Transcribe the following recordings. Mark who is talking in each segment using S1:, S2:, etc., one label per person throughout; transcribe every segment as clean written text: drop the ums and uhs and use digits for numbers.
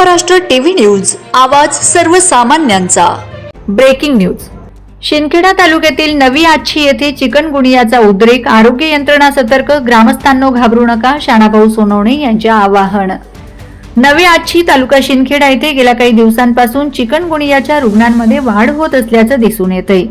S1: Maharashtra TV news, आवाज सर्वसामान्यांचा।
S2: Breaking news. Shindkheda तालुक्यातील नवी आच्छी येथे चिकनगुनियाचा उद्रेक, आरोग्य यंत्रणा सतर्क, ग्रामस्थांनो घाबरू नका, शाणाभाऊ सोनवणे यांचे आवाहन। नवी आच्छी तालुका शिंदखेडा येथे गेल्या काही दिवसांपासून चिकनगुनियाच्या रुग्णांमध्ये वाढ होत असल्याचं दिसून येतंय।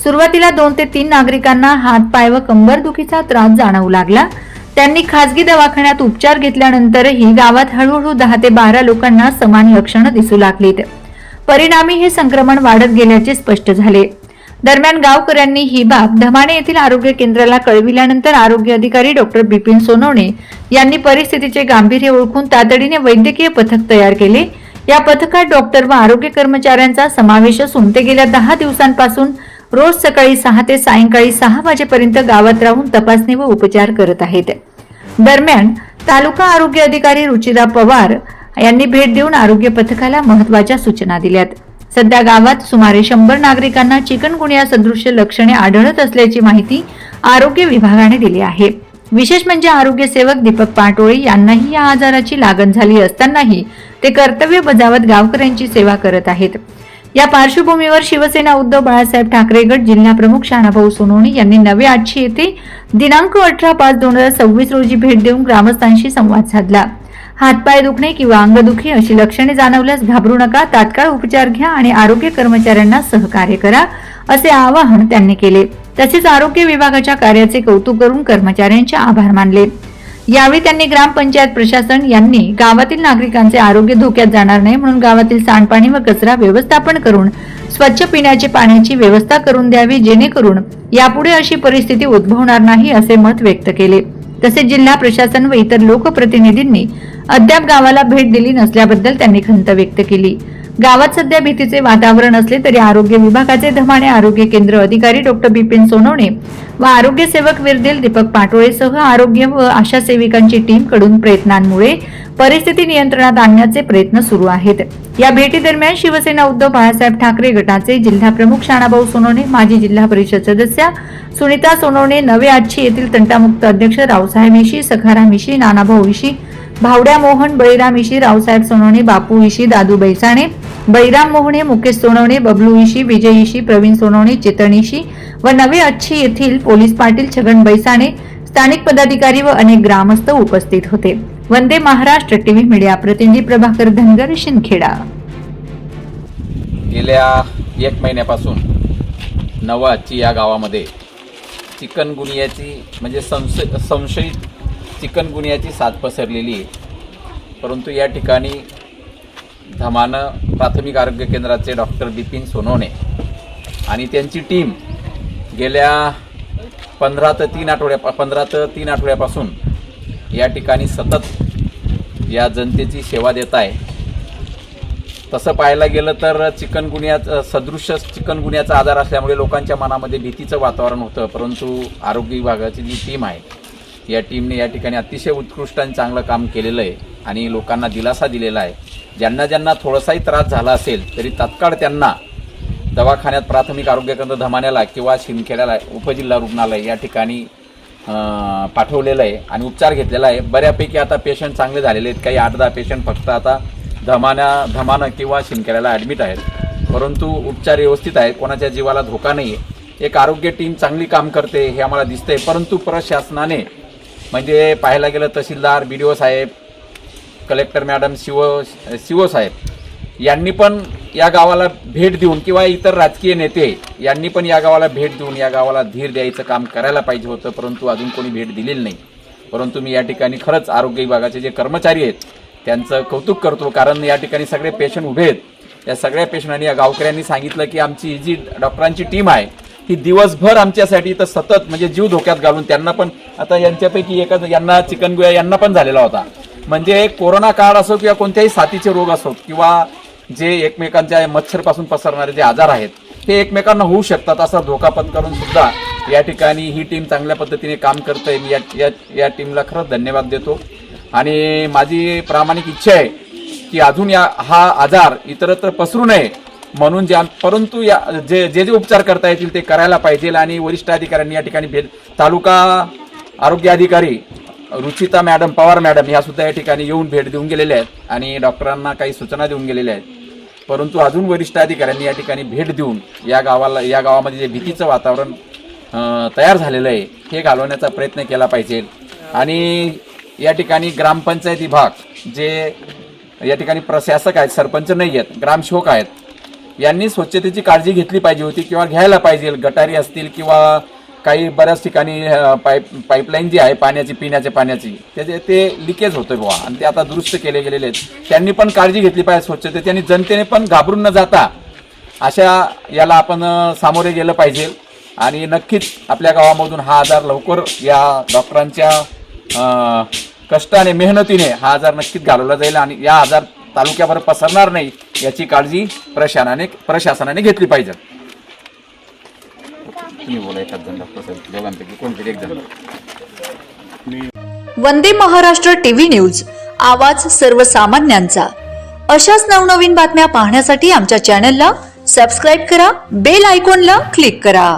S2: सुरुवातीला 2 ते 3 नागरिकांना हात पाय व कंबरदुखीचा त्रास जाणवू लागला। त्यांनी खासगी दवाखान्यात उपचार घेतल्यानंतरही गावात हळूहळू 10 ते 12 लोकांना समान लक्षणं दिसू लागलीत। परिणामी हे संक्रमण वाढत गेल्याचे स्पष्ट झाले। दरम्यान गावकऱ्यांनी ही बाब धमाणे येथील आरोग्य केंद्राला कळविल्यानंतर आरोग्य अधिकारी डॉक्टर बिपिन सोनवणे यांनी परिस्थितीचे गांभीर्य ओळखून तातडीने वैद्यकीय पथक तयार केले। या पथकात डॉक्टर व आरोग्य कर्मचाऱ्यांचा समावेश असून ते गेल्या 10 दिवसांपासून रोज सकाळी 6 ते सायंकाळी 6 वाजेपर्यंत गावात राहून तपासणी व उपचार करत आहेत। दरम्यान तालुका आरोग्य अधिकारी रुचिरा पवार यांनी भेट देऊन आरोग्य पथकाला महत्त्वाच्या सूचना दिल्यात। सध्या गावात सुमारे 100 नागरिकांना चिकनगुनिया सदृश्य लक्षणे आढळत असल्याची माहिती आरोग्य विभागाने दिली आहे। विशेष म्हणजे आरोग्य सेवक दीपक पाटोळे यांनाही या आजाराची लागण झाली असतानाही ते कर्तव्य बजावत गावकऱ्यांची सेवा करत आहेत। या पार्श्वभूमीवर शिवसेना उद्धव बाळासाहेब ठाकरे गट जिल्हा प्रमुख शाणाभाऊ सोनवणे यांनी नवी आच्छी येथे दिनांक 18/5/2026 रोजी भेट देऊन ग्रामस्थांशी संवाद साधला। हातपाय दुखणे किंवा अंगदुखी अशी लक्षणे जाणवल्यास घाबरू नका, तात्काळ उपचार घ्या आणि आरोग्य कर्मचाऱ्यांना सहकार्य करा, असे आवाहन त्यांनी केले। तसेच आरोग्य विभागाच्या कार्याचे कौतुक करून कर्मचाऱ्यांचे आभार मानले। यावेळी त्यांनी ग्रामपंचायत प्रशासन यांनी गावातील नागरिकांचे आरोग्य धोक्यात जाणार नाही म्हणून गावातील सांडपाणी व कचरा व्यवस्थापन करून स्वच्छ पिण्याच्या पाण्याची व्यवस्था करून द्यावी, जेणेकरून यापुढे अशी परिस्थिती उद्भवणार नाही, असे मत व्यक्त केले। तसेच जिल्हा प्रशासन व इतर लोकप्रतिनिधींनी अद्याप गावाला भेट दिली नसल्याबद्दल त्यांनी खंत व्यक्त केली। गावात सध्या भीतीचे वातावरण असले तरी आरोग्य विभागाचे धमाणे आरोग्य केंद्र अधिकारी डॉक्टर बिपिन सोनवणे व आरोग्य सेवक विरदेल दीपक पाटोळेसह आरोग्य व आशा सेविकांची टीम कडून प्रयत्नांमुळे परिस्थिती नियंत्रणात आणण्याचे प्रयत्न सुरू आहेत। या भेटी दरम्यान शिवसेना उद्धव बाळासाहेब ठाकरे गटाचे जिल्हा प्रमुख शाणाभाऊ सोनवणे, माजी जिल्हा परिषद सदस्य सुनीता सोनवणे, नवे आच्छी येथील तंटामुक्त अध्यक्ष रावसाहेब इशी, सखाराम इशी, नानाभाऊ इशी, भावड्या मोहन, बळीराम इशी, रावसाहेब सोनवणे, बापू इशी, दादू बैसाणे, बळीराम मोहने, मुकेश सोनवणे, बबलू इशी, विजय इशी, प्रवीण सोनवणे, चेतन इशी व नवे आच्छी येथील पोलीस पाटील छगन बैसाणे, स्थानिक पदाधिकारी व अनेक ग्रामस्थ उपस्थित होते। वंदे महाराष्ट्र टीव्ही मीडिया प्रतिनिधी प्रभाकर धनगर, शिंदखेडा।
S3: गेल्या 1 महिन्यापासून नवा आच्छी या गावामध्ये चिकनगुनियाची म्हणजे संशयित चिकनगुनियाची साथ पसरलेली आहे। परंतु या ठिकाणी धमानं प्राथमिक आरोग्य केंद्राचे डॉक्टर बिपिन सोनवणे आणि त्यांची टीम गेल्या 15 ते 3 आठवड्यापासून या ठिकाणी सतत या जनतेची सेवा देत आहे। तसं पाहायला गेलं तर सदृश्य चिकनगुनियाचा आजार असल्यामुळे लोकांच्या मनामध्ये भीतीचं वातावरण होतं। परंतु आरोग्य विभागाची जी टीम आहे या टीमने या ठिकाणी अतिशय उत्कृष्ट आणि चांगलं काम केलेलं आहे आणि लोकांना दिलासा दिलेला आहे। ज्यांना थोडासाही त्रास झाला असेल तरी तात्काळ त्यांना दवाखान्यात प्राथमिक आरोग्य केंद्र धमाण्याला किंवा शिंदखेड्याला उपजिल्हा रुग्णालय या ठिकाणी पाठवलेलं आहे आणि उपचार घेतलेला आहे। बऱ्यापैकी आता पेशंट चांगले झालेले आहेत। काही 8-10 पेशंट फक्त आता धमानं किंवा शिंदखेड्याला ॲडमिट आहेत, परंतु उपचार व्यवस्थित आहेत, कोणाच्या जीवाला धोका नाही आहे। एक आरोग्य टीम चांगली काम करते हे आम्हाला दिसतंय। परंतु प्रशासनाने म्हणजे पाहायला गेलं तहसीलदार, BDO साहेब, कलेक्टर मॅडम, सीओ साहेब यांनी पण या गावाला भेट देऊन किंवा इतर राजकीय नेते यांनी पण या गावाला भेट देऊन या गावाला धीर द्यायचं काम करायला पाहिजे होतं, परंतु अजून कोणी भेट दिलेली नाही। परंतु मी या ठिकाणी खरंच आरोग्य विभागाचे जे कर्मचारी आहेत त्यांचं कौतुक करतो, कारण या ठिकाणी सगळे पेशंट उभे आहेत। या सगळ्या पेशंटांनी या गावकऱ्यांनी सांगितलं की आमची जी डॉक्टरांची टीम आहे ही दिवसभर आमच्यासाठी तर सतत म्हणजे जीव धोक्यात घालून त्यांना पण आता यांच्यापैकी यांना चिकनगुनिया यांना पण झालेला होता। म्हणजे कोरोना काळ असो किंवा कोणत्याही साथीचे रोग असो किंवा जे एकमेकांच्या मच्छरपासून पसरणारे जे आजार आहेत हे एकमेकांना होऊ शकतात, असा धोका पत्करून सुद्धा या ठिकाणी ही टीम चांगल्या पद्धतीने काम करते। मी या टीमला खरंच धन्यवाद देतो आणि माझी प्रामाणिक इच्छा आहे की अजून हा आजार इतरत्र पसरू नये म्हणून परंतु जे उपचार करता येतील ते करायला पाहिजे आणि वरिष्ठ अधिकाऱ्यांनी या ठिकाणी तालुका आरोग्य अधिकारी रुचिता मॅडम, पवार मॅडम ह्या सुद्धा या ठिकाणी येऊन भेट देऊन गेलेल्या आहेत आणि डॉक्टरांना काही सूचना देऊन गेलेल्या आहेत. परंतु अजून वरिष्ठ अधिकाऱ्यांनी या ठिकाणी भेट देऊन या गावामध्ये जे भीतीचं वातावरण तयार झालेलं आहे हे घालवण्याचा प्रयत्न केला पाहिजे. आणि या ठिकाणी ग्रामपंचायत विभाग, जे या ठिकाणी प्रशासक आहेत, सरपंच नाही आहेत, ग्रामसेवक आहेत, यांनी स्वच्छतेची काळजी घेतली पाहिजे होती किंवा घ्यायला पाहिजे. गटारी असतील किंवा काही बऱ्याच ठिकाणी पाईपलाईन जी आहे पाण्याची, पिण्याच्या पाण्याची, ते लिकेज होतोय बुवा आणि ते आता दुरुस्त केले गेलेले आहेत. त्यांनी पण काळजी घेतली पाहिजे स्वच्छतेची आणि जनतेने पण घाबरून न जाता अशा याला आपण सामोरे गेलं पाहिजे. आणि नक्कीच आपल्या गावामधून हा आजार लवकर या डॉक्टरांच्या कष्टाने, मेहनतीने हा आजार नक्कीच घालवला जाईल आणि या आजार तालुक्याभर पसरणार नाही याची काळजी प्रशासनाने घेतली पाहिजे. तुम्ही बोला एखाद जण, डॉक्टर साहेब दोघांपैकी कोणतरी एक जण.
S1: वंदे महाराष्ट्र टीव्ही न्यूज, आवाज सर्वसामान्यांचा. अशाच नवनवीन बातम्या पाहण्यासाठी आमच्या चॅनलला सबस्क्राईब करा, बेल आयकॉनला क्लिक करा.